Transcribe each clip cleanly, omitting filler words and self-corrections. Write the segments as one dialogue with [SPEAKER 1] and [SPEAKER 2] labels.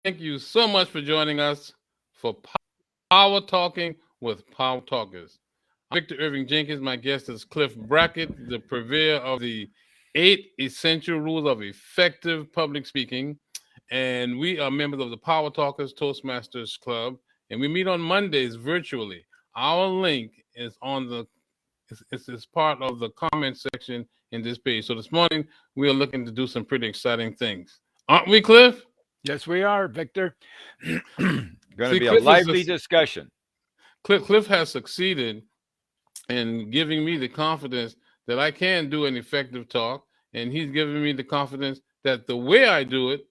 [SPEAKER 1] Thank you so much for joining us for Power Talking with Power Talkers. I'm Victor Irving Jenkins. My guest is Cliff Brackett, the purveyor of the 8 essential rules of effective public speaking. And we are members of the Power Talkers Toastmasters Club, and we meet on Mondays virtually. Our link is on the it's part of the comment section in this page. So this morning we are looking to do some pretty exciting things, aren't we, Cliff?
[SPEAKER 2] Yes, we are, Victor. Going to
[SPEAKER 1] See,
[SPEAKER 2] be a lively discussion.
[SPEAKER 1] Cliff has succeeded in giving me the confidence that I can do an effective talk, and he's giving me the confidence that the way I do it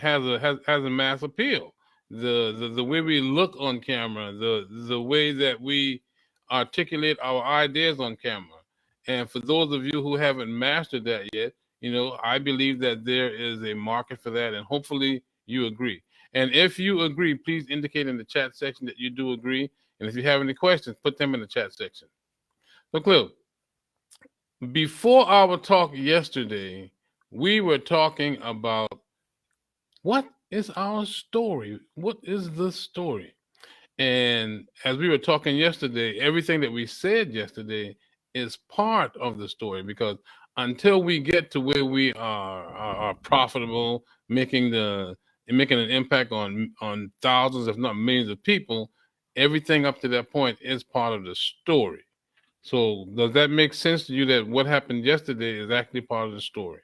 [SPEAKER 1] has a mass appeal. The way we look on camera, the way that we articulate our ideas on camera, and for those of you who haven't mastered that yet, I believe that there is a market for that, and hopefully you agree. And if you agree, please indicate in the chat section that you do agree. And if you have any questions, put them in the chat section. So, Cliff, before our talk yesterday, we were talking about what is our story? What is the story? And as we were talking yesterday, everything that we said yesterday is part of the story, because until we get to where we are profitable, making an impact on thousands, if not millions of people, everything up to that point is part of the story. So does that make sense to you that what happened yesterday is actually part of the story?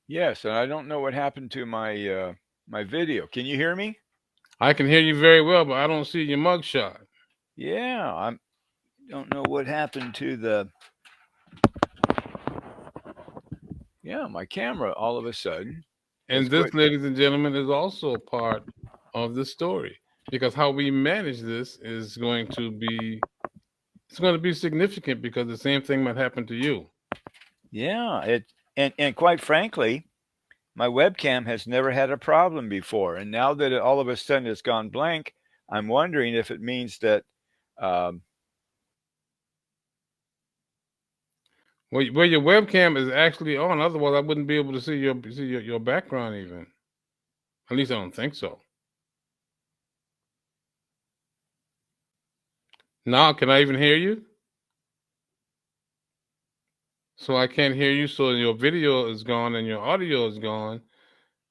[SPEAKER 2] Yes, and I don't know what happened to my video. Can you hear me?
[SPEAKER 1] I can hear you very well, but I don't see your mugshot.
[SPEAKER 2] Yeah, I don't know what happened to my camera all of a sudden has
[SPEAKER 1] And
[SPEAKER 2] quit.
[SPEAKER 1] this, ladies and gentlemen, is also part of the story, because how we manage this is going to be significant, because the same thing might happen to you.
[SPEAKER 2] Yeah, and quite frankly, my webcam has never had a problem before, and now that all of a sudden it's gone blank, I'm wondering if it means that um,
[SPEAKER 1] Well, your webcam is actually on. Otherwise, I wouldn't be able to see your background even. At least I don't think so. Now, can I even hear you? So I can't hear you. So your video is gone and your audio is gone.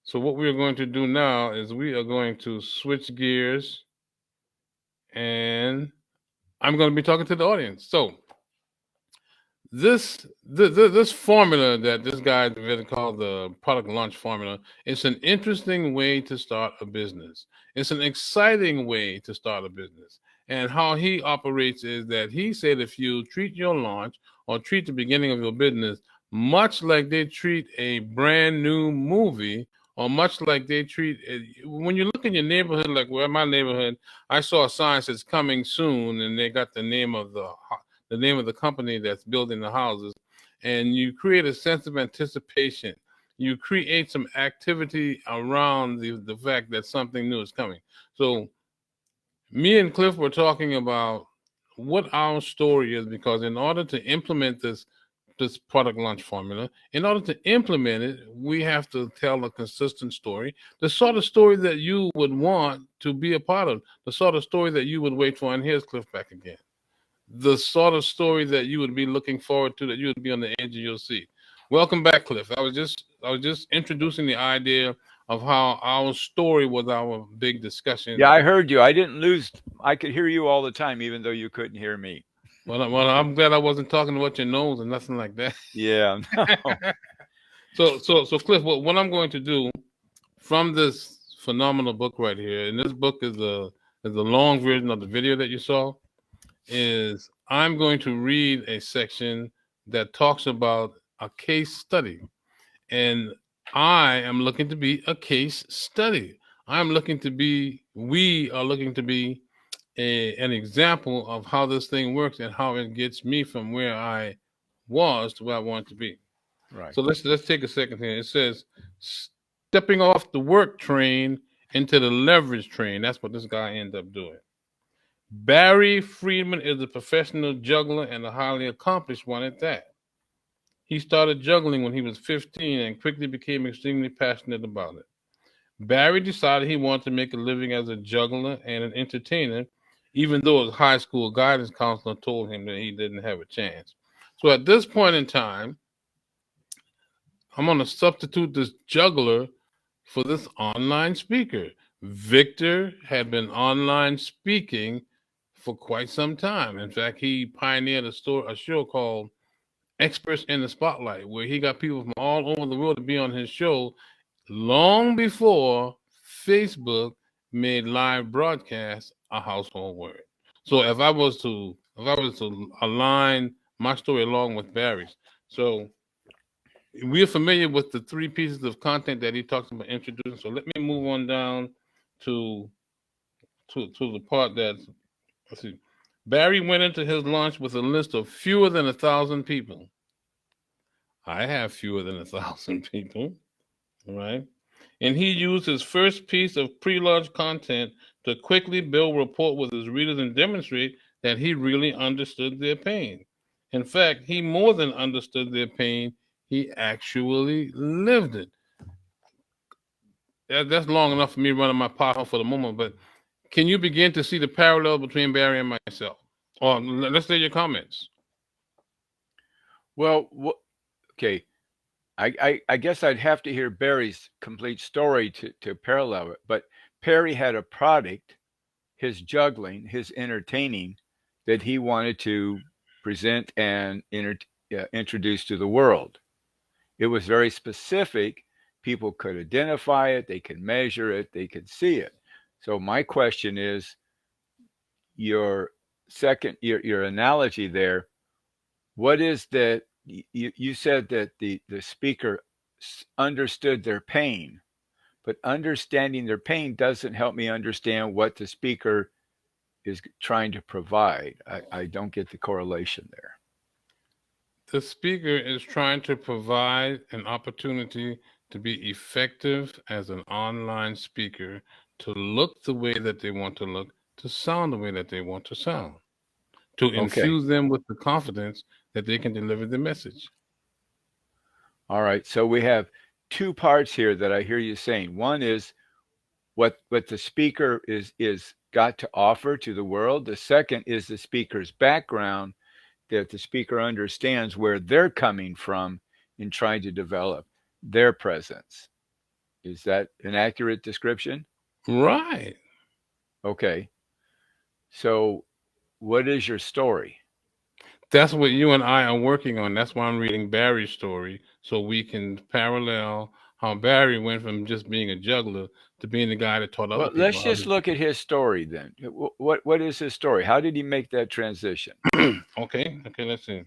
[SPEAKER 1] So what we are going to do now is we are going to switch gears, and I'm going to be talking to the audience. So this formula that this guy invented, called the product launch formula, it's an interesting way to start a business. It's an exciting way to start a business. And how he operates is that he said if you treat your launch or treat the beginning of your business much like they treat a brand new movie, or much like they treat when you look in your neighborhood, like where my neighborhood, I saw a sign that says coming soon, and they got the name of the company that's building the houses, and you create a sense of anticipation. You create some activity around the fact that something new is coming. So me and Cliff were talking about what our story is, because in order to implement this product launch formula, in order to implement it, we have to tell a consistent story, the sort of story that you would want to be a part of, the sort of story that you would wait for. And here's Cliff back again. The sort of story that you would be looking forward to, that you would be on the edge of your seat. Welcome back, Cliff. I was just introducing the idea of how our story was our big discussion.
[SPEAKER 2] yeah, I heard you. I didn't lose. I could hear you all the time, even though you couldn't hear me.
[SPEAKER 1] Well, I'm glad I wasn't talking about your nose and nothing like that.
[SPEAKER 2] Yeah, no.
[SPEAKER 1] So Cliff, what I'm going to do from this phenomenal book right here, and this book is a long version of the video that you saw, is I'm going to read a section that talks about a case study. And I am looking to be a case study. We are looking to be an example of how this thing works and how it gets me from where I was to where I want to be.
[SPEAKER 2] Right.
[SPEAKER 1] So let's take a second here. It says stepping off the work train into the leverage train. That's what this guy ended up doing. Barry Friedman is a professional juggler, and a highly accomplished one at that. He started juggling when he was 15 and quickly became extremely passionate about it. Barry decided he wanted to make a living as a juggler and an entertainer, even though his high school guidance counselor told him that he didn't have a chance. So at this point in time, I'm going to substitute this juggler for this online speaker. Victor had been online speaking for quite some time. In fact, he pioneered a show called Experts in the Spotlight, where he got people from all over the world to be on his show long before Facebook made live broadcasts a household word. So if I was to align my story along with Barry's, so we're familiar with the three pieces of content that he talks about introducing. So let me move on down to to the part that's, let's see. Barry went into his launch with a list of fewer than 1,000 people. I have fewer than 1,000 people, right? And he used his first piece of pre-launch content to quickly build rapport with his readers and demonstrate that he really understood their pain. In fact, he more than understood their pain, he actually lived it. That's long enough for me running my pothole for the moment, but can you begin to see the parallel between Barry and myself? Or let's say your comments.
[SPEAKER 2] Well, okay. I guess I'd have to hear Barry's complete story to parallel it. But Perry had a product, his juggling, his entertaining, that he wanted to present and introduce to the world. It was very specific. People could identify it, they could measure it, they could see it. So my question is, your your analogy there, what is that? You said that the speaker understood their pain, but understanding their pain doesn't help me understand what the speaker is trying to provide. I don't get the correlation there.
[SPEAKER 1] The speaker is trying to provide an opportunity to be effective as an online speaker, to look the way that they want to look, to sound the way that they want to sound, to
[SPEAKER 2] Okay.
[SPEAKER 1] infuse them with the confidence that they can deliver the message.
[SPEAKER 2] All right. So we have two parts here that I hear you saying. One is what the speaker is got to offer to the world. The second is the speaker's background, that the speaker understands where they're coming from in trying to develop their presence. Is that an accurate description?
[SPEAKER 1] Right.
[SPEAKER 2] Okay. So what is your story?
[SPEAKER 1] That's what you and I are working on. That's why I'm reading Barry's story, so we can parallel how Barry went from just being a juggler to being the guy that taught other
[SPEAKER 2] Well,
[SPEAKER 1] people
[SPEAKER 2] let's
[SPEAKER 1] how
[SPEAKER 2] just
[SPEAKER 1] to.
[SPEAKER 2] look at his story then. What is his story? How did he make that transition?
[SPEAKER 1] Okay, let's see.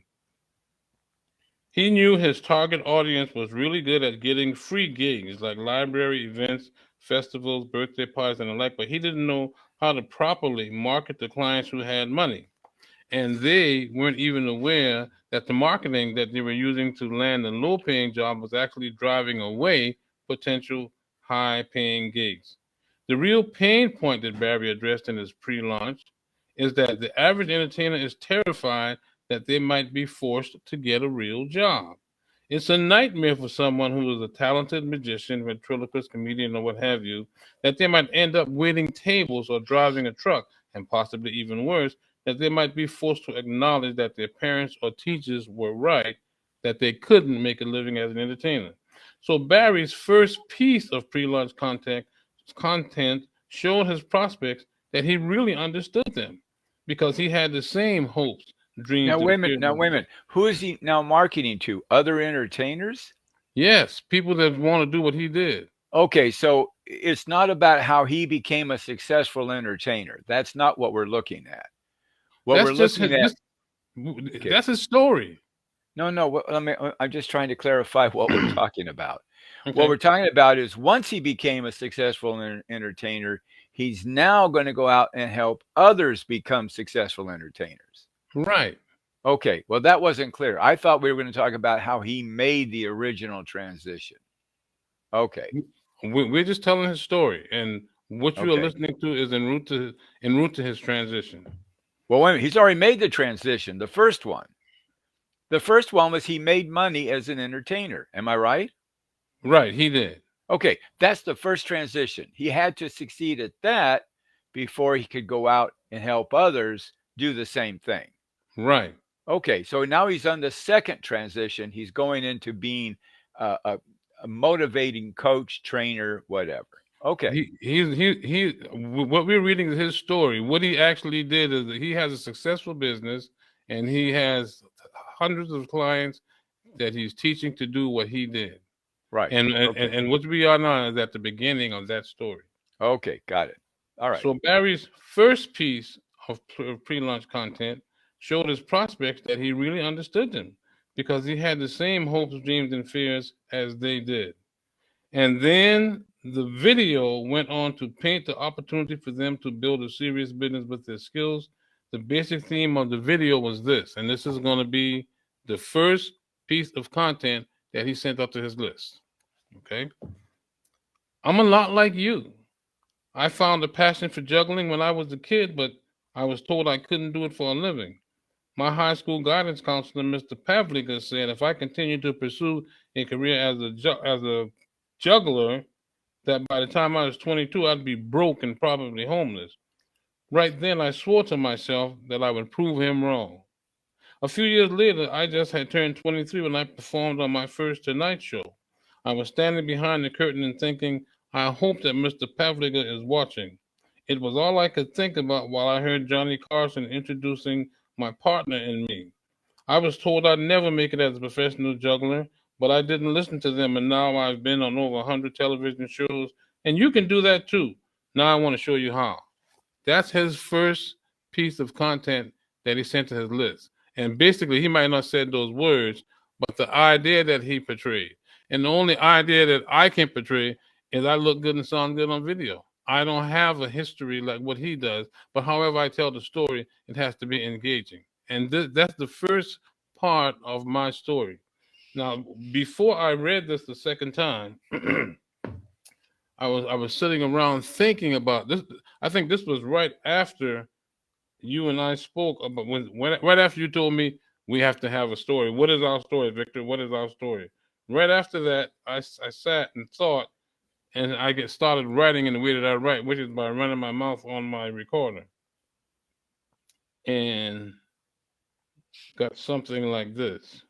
[SPEAKER 1] He knew his target audience was really good at getting free gigs like library events, festivals, birthday parties, and the like, but he didn't know how to properly market to clients who had money. And they weren't even aware that the marketing that they were using to land a low paying job was actually driving away potential high paying gigs. The real pain point that Barry addressed in his pre launch is that the average entertainer is terrified that they might be forced to get a real job. It's a nightmare for someone who is a talented magician, ventriloquist, comedian, or what have you, that they might end up waiting tables or driving a truck, and possibly even worse, that they might be forced to acknowledge that their parents or teachers were right, that they couldn't make a living as an entertainer. So Barry's first piece of pre-launch content showed his prospects that he really understood them because he had the same hopes, dreams,
[SPEAKER 2] Now
[SPEAKER 1] and
[SPEAKER 2] wait a minute.
[SPEAKER 1] fears.
[SPEAKER 2] Now wait a minute. Who is he now marketing to? Other entertainers?
[SPEAKER 1] Yes, people that want to do what he did.
[SPEAKER 2] Okay, so it's not about how he became a successful entertainer. That's not what we're looking at. What
[SPEAKER 1] That's
[SPEAKER 2] we're
[SPEAKER 1] just
[SPEAKER 2] looking
[SPEAKER 1] his.
[SPEAKER 2] at, okay.
[SPEAKER 1] That's his story.
[SPEAKER 2] No, no. Let me. I'm just trying to clarify what we're talking about. What we're
[SPEAKER 1] Okay.
[SPEAKER 2] talking about is once he became a successful entertainer, he's now going to go out and help others become successful entertainers.
[SPEAKER 1] Right.
[SPEAKER 2] Okay. Well, that wasn't clear. I thought we were going to talk about how he made the original transition. Okay.
[SPEAKER 1] We're just telling his story, and what you are
[SPEAKER 2] Okay.
[SPEAKER 1] listening to is en route to his transition.
[SPEAKER 2] Well, wait a minute. He's already made the transition. The first one. The first one was he made money as an entertainer. Am I right?
[SPEAKER 1] Right, he did.
[SPEAKER 2] Okay, that's the first transition. He had to succeed at that before he could go out and help others do the same thing.
[SPEAKER 1] Right.
[SPEAKER 2] Okay, so now he's on the second transition. He's going into being a, a, a motivating coach, trainer, whatever. Okay,
[SPEAKER 1] What we're reading is his story. What he actually did is that he has a successful business and he has hundreds of clients that he's teaching to do what he did.
[SPEAKER 2] right. Okay,
[SPEAKER 1] And what we are now is at the beginning of that story.
[SPEAKER 2] okay, got it. All right.
[SPEAKER 1] So Barry's first piece of pre-launch content showed his prospects that he really understood them because he had the same hopes, dreams, and fears as they did. And then the video went on to paint the opportunity for them to build a serious business with their skills. The basic theme of the video was this, and this is going to be the first piece of content that he sent out to his list. Okay. I'm a lot like you. I found a passion for juggling when I was a kid, but I was told I couldn't do it for a living. My high school guidance counselor, Mr. Pavlika, said if I continued to pursue a career as a juggler, that by the time I was 22, I'd be broke and probably homeless. Right then, I swore to myself that I would prove him wrong. A few years later, I just had turned 23 when I performed on my first Tonight Show. I was standing behind the curtain and thinking, I hope that Mr. Pavliga is watching. It was all I could think about while I heard Johnny Carson introducing my partner and me. I was told I'd never make it as a professional juggler, but I didn't listen to them, and now I've been on over 100 television shows, and you can do that too. Now I want to show you how. That's his first piece of content that he sent to his list. And basically, he might not have said those words, but the idea that he portrayed. And the only idea that I can portray is I look good and sound good on video. I don't have a history like what he does, but however I tell the story, it has to be engaging. And that's the first part of my story. Now, before I read this the second time, I was sitting around thinking about this. I think this was right after you and I spoke about when right after you told me we have to have a story. What is our story, Victor? What is our story? Right after that, I sat and thought, and I get started writing in the way that I write, which is by running my mouth on my recorder, and got something like this.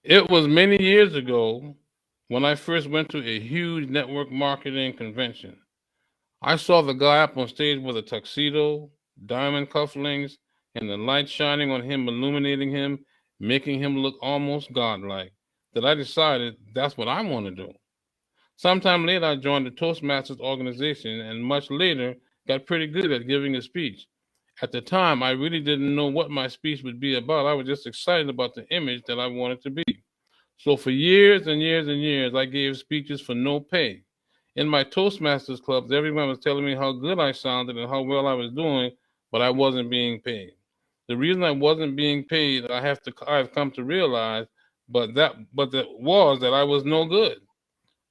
[SPEAKER 1] It was many years ago when I first went to a huge network marketing convention. I saw the guy up on stage with a tuxedo, diamond cufflinks, and the light shining on him, illuminating him, making him look almost godlike. That I decided that's what I want to do. Sometime later, I joined the Toastmasters organization and much later got pretty good at giving a speech. At the time, I really didn't know what my speech would be about. I was just excited about the image that I wanted to be. So for years and years and years, I gave speeches for no pay. In my Toastmasters clubs, everyone was telling me how good I sounded and how well I was doing, but I wasn't being paid. The reason I wasn't being paid, I've come to realize, but that was that I was no good.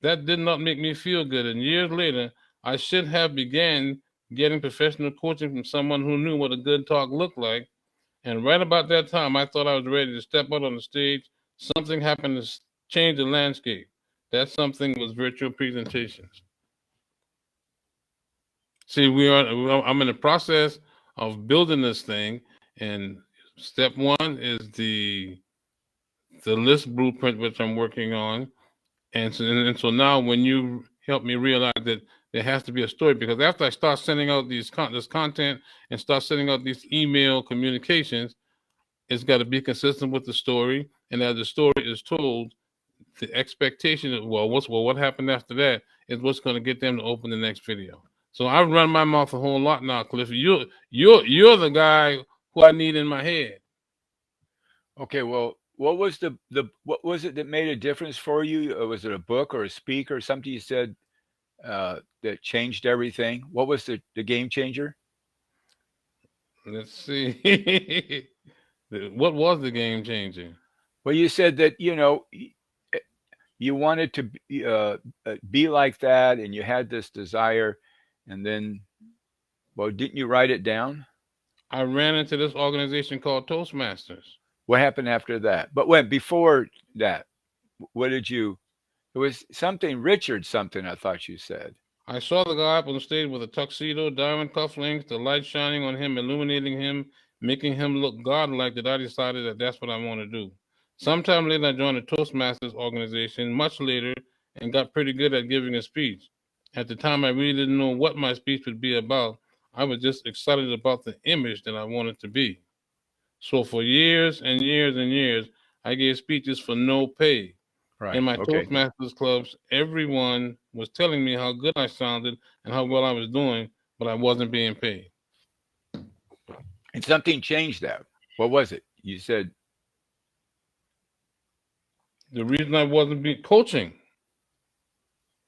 [SPEAKER 1] That did not make me feel good. And years later, I should have began getting professional coaching from someone who knew what a good talk looked like. And right about that time, I thought I was ready to step out on the stage. Something happened to change the landscape. That something was virtual presentations. See, I'm in the process of building this thing, and step one is the list blueprint, which I'm working on. And so now, when you help me realize that there has to be a story, because after I start sending out this content and start sending out these email communications, it's got to be consistent with the story. And as the story is told, the expectation is what happened after that is what's going to get them to open the next video. So I've run my mouth a whole lot now, Cliff. You're the guy who I need in my head.
[SPEAKER 2] Okay, well, what was the what was it that made a difference for you? Was it a book or a speaker or something you said that changed everything? What was the game changer?
[SPEAKER 1] Let's see. What was the game changer?
[SPEAKER 2] Well, you said that you wanted to be like that, and you had this desire, and then, well, didn't you write it down?
[SPEAKER 1] I ran into this organization called Toastmasters.
[SPEAKER 2] What happened after that? But when before that, what did you? It was something Richard something. I thought you said.
[SPEAKER 1] I saw the guy up on stage with a tuxedo, diamond cufflinks, the light shining on him, illuminating him, making him look godlike, that I decided that that's what I want to do. Sometime later, I joined the Toastmasters organization, much later, and got pretty good at giving a speech. At the time, I really didn't know what my speech would be about. I was just excited about the image that I wanted to be. So for years and years and years, I gave speeches for no pay. In
[SPEAKER 2] Right.
[SPEAKER 1] my
[SPEAKER 2] Okay.
[SPEAKER 1] Toastmasters clubs, everyone was telling me how good I sounded and how well I was doing, but I wasn't being paid.
[SPEAKER 2] And something changed that. What was it? You said,
[SPEAKER 1] The reason I wasn't being coaching,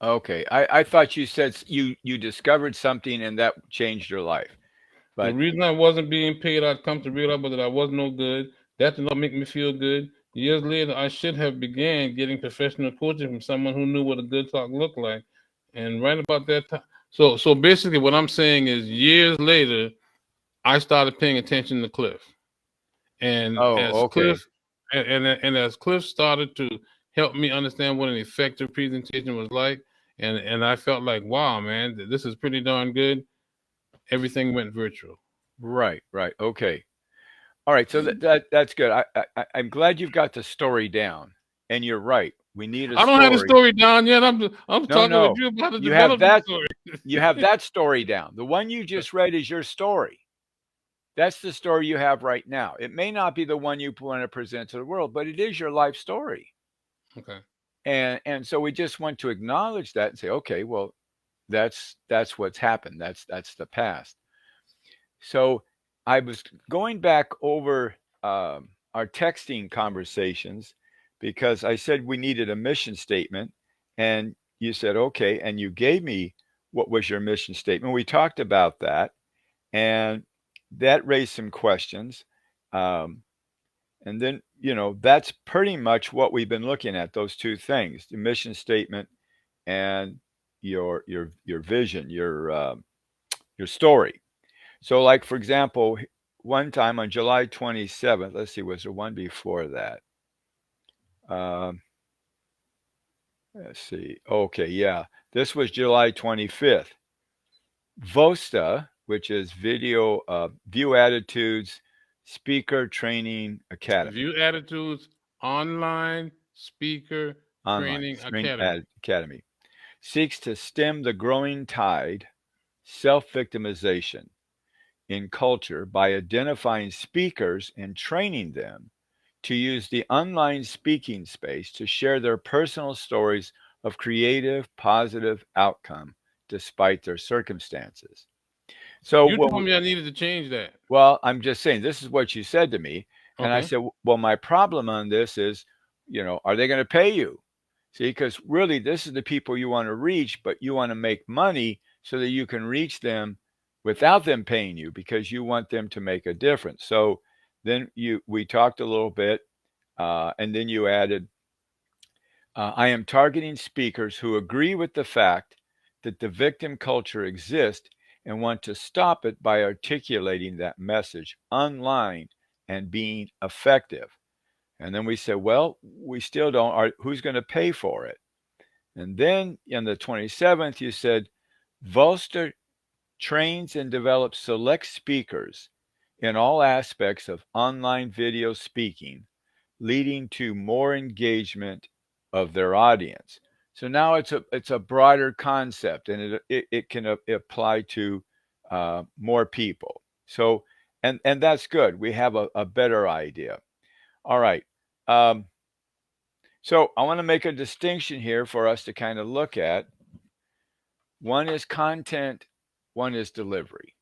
[SPEAKER 2] okay. I thought you said you discovered something and that changed your life.
[SPEAKER 1] the
[SPEAKER 2] But
[SPEAKER 1] reason I wasn't being paid, I'd come to realize that I was no good. That did not make me feel good. Years later, I should have began getting professional coaching from someone who knew what a good talk looked like. And right about that time, so basically, what I'm saying is, years later, I started paying attention to Cliff. And
[SPEAKER 2] oh,
[SPEAKER 1] as
[SPEAKER 2] okay.
[SPEAKER 1] Cliff and as Cliff started to help me understand what an effective presentation was like, and I felt like, wow, man, this is pretty darn good. Everything went virtual.
[SPEAKER 2] Right. Right. Okay. All right. So that's good. I'm glad you've got the story down. And you're right. We need a
[SPEAKER 1] I don't have the
[SPEAKER 2] story.
[SPEAKER 1] story down yet. I'm
[SPEAKER 2] No,
[SPEAKER 1] talking with
[SPEAKER 2] no.
[SPEAKER 1] you about to
[SPEAKER 2] You have
[SPEAKER 1] develop the
[SPEAKER 2] that.
[SPEAKER 1] story.
[SPEAKER 2] You have that story down. The one you just read is your story. That's the story you have right now. It may not be the one you want to present to the world, but it is your life story.
[SPEAKER 1] Okay.
[SPEAKER 2] And so we just want to acknowledge that and say, okay, well, that's what's happened. That's the past. So I was going back over our texting conversations because I said we needed a mission statement, and you said okay, and you gave me what was your mission statement. We talked about that, and that raised some questions. Um, and then that's pretty much what we've been looking at, those two things: the mission statement and your vision, your story. So, like for example, one time on July 27th, let's see, was there one before that? Um, let's see. Okay, yeah, this was July 25th. VOSTA, which is Video View Attitudes Speaker Training Academy,
[SPEAKER 1] View Attitudes Online Speaker
[SPEAKER 2] online
[SPEAKER 1] Training
[SPEAKER 2] screen
[SPEAKER 1] Academy.
[SPEAKER 2] academy, seeks to stem the growing tide, self victimization in culture by identifying speakers and training them to use the online speaking space to share their personal stories of creative, positive outcome despite their circumstances. So,
[SPEAKER 1] You told me I needed to change that.
[SPEAKER 2] well, I'm just saying this is what you said to me, and I
[SPEAKER 1] Okay.
[SPEAKER 2] said, well, my problem on this is, are they going to pay you? See, because really, this is the people you want to reach, but you want to make money so that you can reach them without them paying you because you want them to make a difference. So then we talked a little bit, and then you added, I am targeting speakers who agree with the fact that the victim culture exists and want to stop it by articulating that message online and being effective. And then we said, well, we still don't, who's going to pay for it? And then on the 27th, you said, Volster trains and develops select speakers in all aspects of online video speaking, leading to more engagement of their audience. So now it's a broader concept, and it can apply to more people. So and that's good. We have a better idea. All right. Um, so I want to make a distinction here for us to kind of look at. One is content, one is delivery.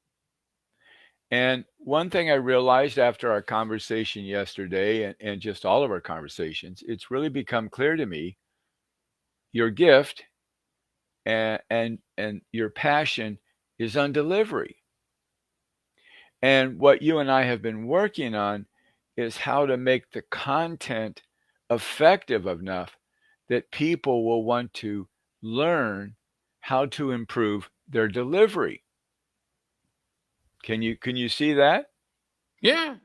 [SPEAKER 2] And one thing I realized after our conversation yesterday and just all of our conversations, it's really become clear to me your gift and your passion is on delivery. And what you and I have been working on is how to make the content effective enough that people will want to learn how to improve their delivery. Can you see that?
[SPEAKER 1] Yeah.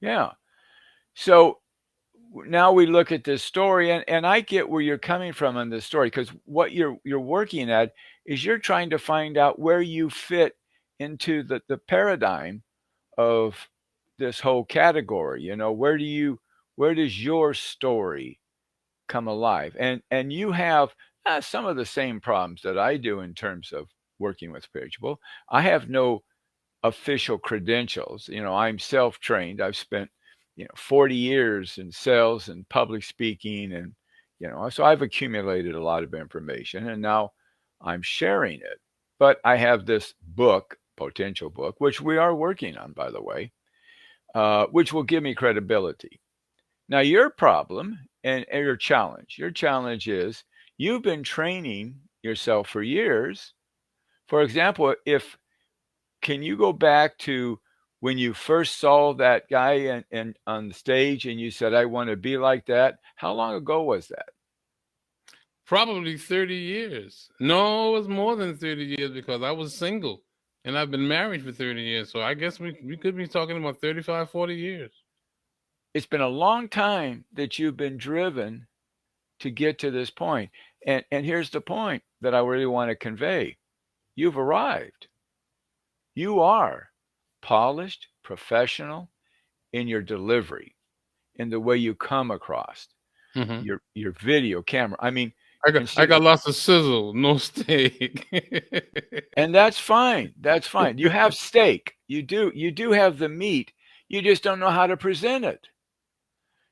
[SPEAKER 2] Yeah. So now we look at this story, and I get where you're coming from on this story, because what you're working at is you're trying to find out where you fit into the paradigm of this whole category. Where does your story come alive? And you have some of the same problems that I do in terms of working with people. I have no official credentials. I'm self-trained. I've spent 40 years in sales and public speaking, and so I've accumulated a lot of information, and now I'm sharing it. But I have this book, potential book, which we are working on, by the way, which will give me credibility. Now, your problem and your challenge is you've been training yourself for years. For example, if can you go back to when you first saw that guy and on the stage and you said, I want to be like that? How long ago was that?
[SPEAKER 1] Probably 30 years. No, it was more than 30 years because I was single and I've been married for 30 years. So I guess we could be talking about 35, 40 years.
[SPEAKER 2] It's been a long time that you've been driven to get to this point. And here's the point that I really want to convey. You've arrived. You are polished, professional in your delivery, in the way you come across,
[SPEAKER 1] Hmm.
[SPEAKER 2] your video camera. I mean,
[SPEAKER 1] I
[SPEAKER 2] instead
[SPEAKER 1] got lots of sizzle, no steak.
[SPEAKER 2] and that's fine. That's fine. You have steak. You do have the meat. You just don't know how to present it.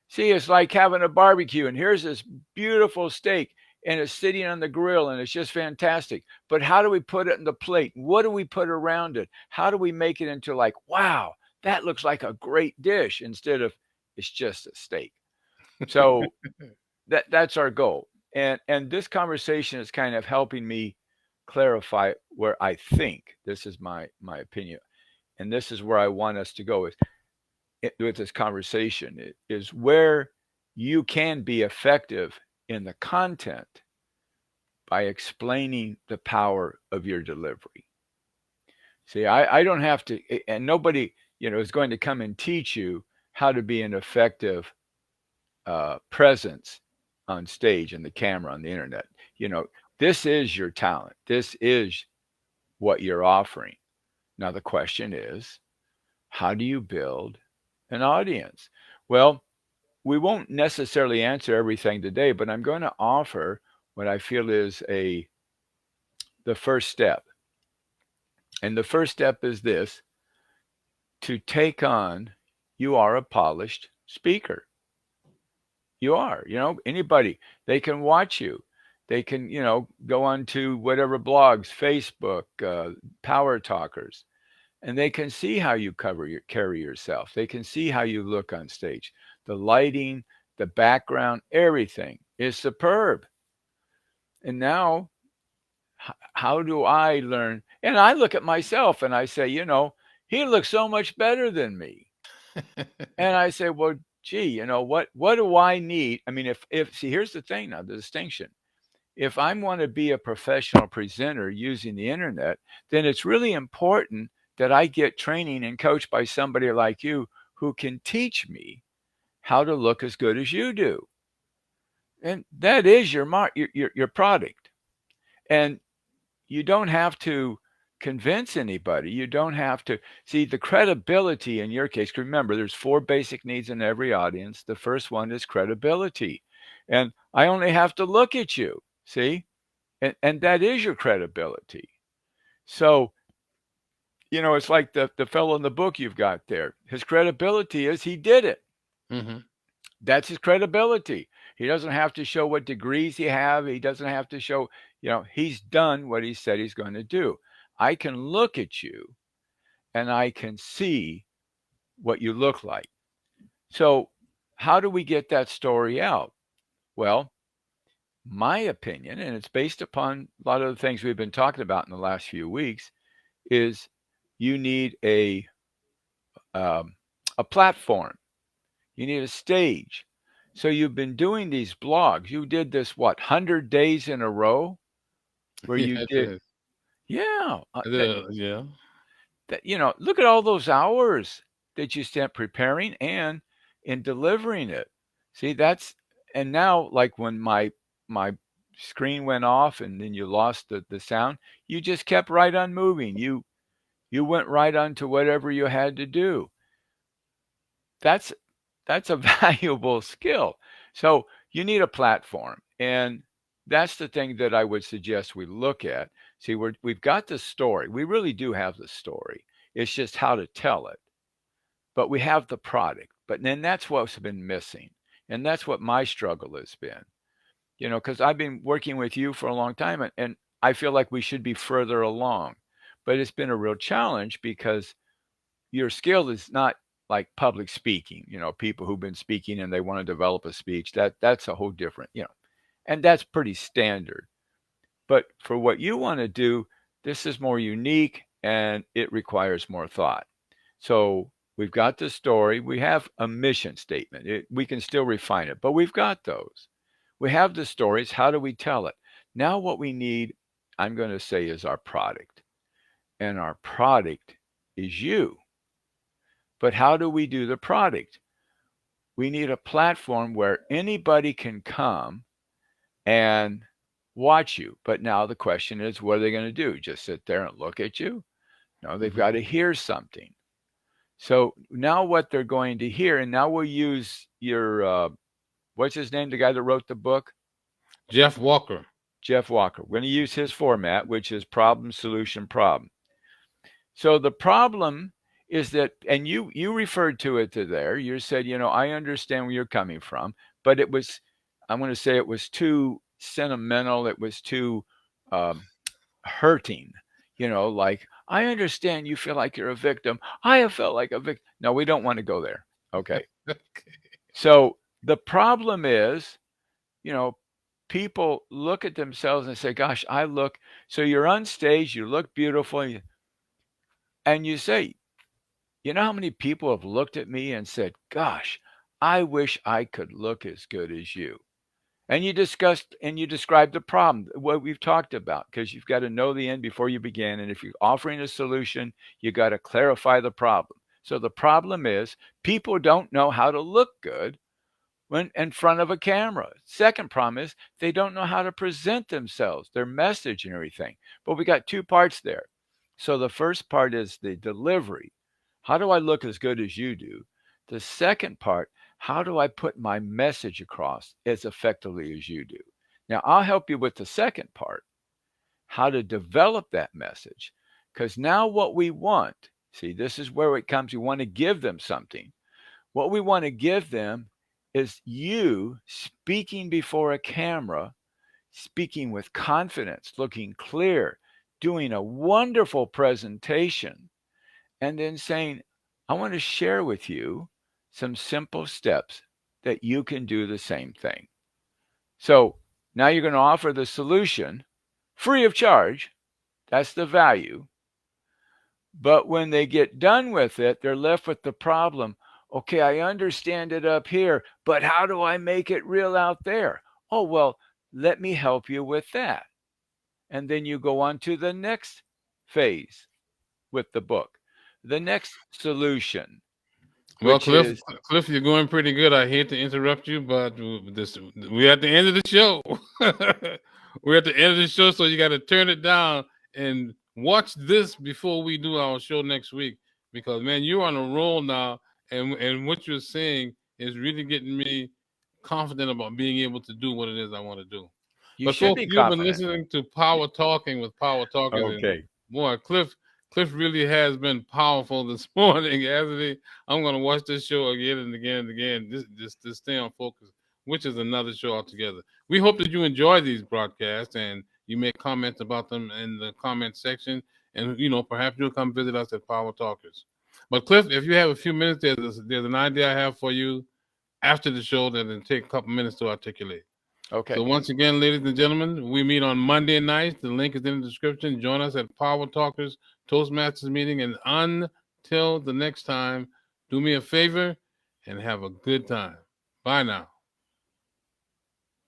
[SPEAKER 2] See, it's like having a barbecue, and here's this beautiful steak, and it's sitting on the grill, and it's just fantastic. But how do we put it in the plate? What do we put around it? How do we make it into, like, wow, that looks like a great dish, instead of it's just a steak? So that's our goal. And this conversation is kind of helping me clarify where I think, this is my opinion, and this is where I want us to go with this conversation, is where you can be effective in the content by explaining the power of your delivery. See, I don't have to, and nobody is going to come and teach you how to be an effective presence on stage and the camera on the internet. You know, this is your talent. This is what you're offering. Now the question is, how do you build an audience? Well, we won't necessarily answer everything today, but I'm going to offer what I feel is the first step. And the first step is this: to take on, you are a polished speaker. You are, anybody, they can watch you. They can, go on to whatever blogs, Facebook, Power Talkers, and they can see how you carry yourself. They can see how you look on stage. The lighting, the background, everything is superb. And now, how do I learn? And I look at myself and I say, he looks so much better than me. And I say, well, gee, what do I need? I mean, if see, here's the thing now, the distinction. If I want to be a professional presenter using the internet, then it's really important that I get training and coached by somebody like you, who can teach me how to look as good as you do. And that is your product. And you don't have to convince anybody. You don't have to see the credibility in your case. Remember, there's 4 basic needs in every audience. The first one is credibility. And I only have to look at you, see? And that is your credibility. So, it's like the fellow in the book you've got there. His credibility is he did it.
[SPEAKER 1] Hmm.
[SPEAKER 2] That's his credibility. He doesn't have to show what degrees he have. He doesn't have to show, he's done what he said he's going to do. I can look at you and I can see what you look like. So, how do we get that story out? Well, my opinion, and it's based upon a lot of the things we've been talking about in the last few weeks, is you need um, a platform. You need a stage. So you've been doing these blogs. You did this, what, 100 days in a row where
[SPEAKER 1] Yeah,
[SPEAKER 2] you
[SPEAKER 1] I
[SPEAKER 2] did,
[SPEAKER 1] did.
[SPEAKER 2] yeah,
[SPEAKER 1] I did. Yeah.
[SPEAKER 2] look at all those hours that you spent preparing and in delivering it. See, and now, like when my screen went off and then you lost the sound, you just kept right on moving. You went right on to whatever you had to do. That's that's a valuable skill. So you need a platform, and that's the thing that I would suggest we look at. See, we've got the story. We really do have the story. It's just how to tell it. But we have the product. But then that's what's been missing, and that's what my struggle has been. Because I've been working with you for a long time, and I feel like we should be further along. But it's been a real challenge because your skill is not like public speaking, people who've been speaking and they want to develop a speech. That's a whole different, and that's pretty standard. But for what you want to do, this is more unique and it requires more thought. So we've got the story, we have a mission statement. We can still refine it, but we've got those. We have the stories. How do we tell it? Now, what we need, I'm going to say, is our product. And our product is you. But how do we do the product? We need a platform where anybody can come and watch you. But now the question is, what are they going to do? Just sit there and look at you? No, they've got to hear something. So now what they're going to hear, and now we'll use your, what's his name, the guy that wrote the book?
[SPEAKER 1] Jeff Walker.
[SPEAKER 2] Jeff Walker. We're going to use his format, which is problem, solution, problem. So the problem is that, and you referred to it to there. You said, I understand where you're coming from, but I'm going to say it was too sentimental. It was too hurting. Like, I understand you feel like you're a victim. I have felt like a victim. No, we don't want to go there. Okay. So the problem is, people look at themselves and say, gosh, so you're on stage, you look beautiful, and you say, how many people have looked at me and said, gosh, I wish I could look as good as you. And you described the problem, what we've talked about, because you've got to know the end before you begin. And if you're offering a solution, you got to clarify the problem. So the problem is people don't know how to look good when in front of a camera. Second problem is they don't know how to present themselves, their message and everything. But we got two parts there. So the first part is the delivery. How do I look as good as you do? The second part, how do I put my message across as effectively as you do? Now, I'll help you with the second part, how to develop that message. Because now what we want, see, this is where it comes. We want to give them something. What we want to give them is you speaking before a camera, speaking with confidence, looking clear, doing a wonderful presentation, and then saying, I want to share with you some simple steps that you can do the same thing. So now you're going to offer the solution free of charge. That's the value. But when they get done with it, they're left with the problem. Okay, I understand it up here, but how do I make it real out there? Oh, well, let me help you with that. And then you go on to the next phase with the book, the next solution,
[SPEAKER 1] Well,
[SPEAKER 2] which
[SPEAKER 1] Cliff,
[SPEAKER 2] is
[SPEAKER 1] Cliff, you're going pretty good. I hate to interrupt you, but we're at the end of the show. We're at the end of the show, so you got to turn it down and watch this before we do our show next week. Because man, you're on a roll now, and what you're saying is really getting me confident about being able to do what it is I want to do.
[SPEAKER 2] you
[SPEAKER 1] But
[SPEAKER 2] should
[SPEAKER 1] folks,
[SPEAKER 2] be
[SPEAKER 1] you've been
[SPEAKER 2] confident.
[SPEAKER 1] listening to Power Talking with Power Talkers, and
[SPEAKER 2] Okay.
[SPEAKER 1] boy, Cliff really has been powerful this morning, hasn't he? I'm going to watch this show again and again and again. This stay on focus, which is another show altogether. We hope that you enjoy these broadcasts and you make comments about them in the comment section, and perhaps you'll come visit us at Power Talkers. But Cliff, if you have a few minutes, there's an idea I have for you after the show that will take a couple minutes to articulate.
[SPEAKER 2] Okay.
[SPEAKER 1] So once again, ladies and gentlemen, we meet on Monday nights. The link is in the description. Join us at Power Talkers Toastmasters meeting. And until the next time, do me a favor and have a good time. Bye now.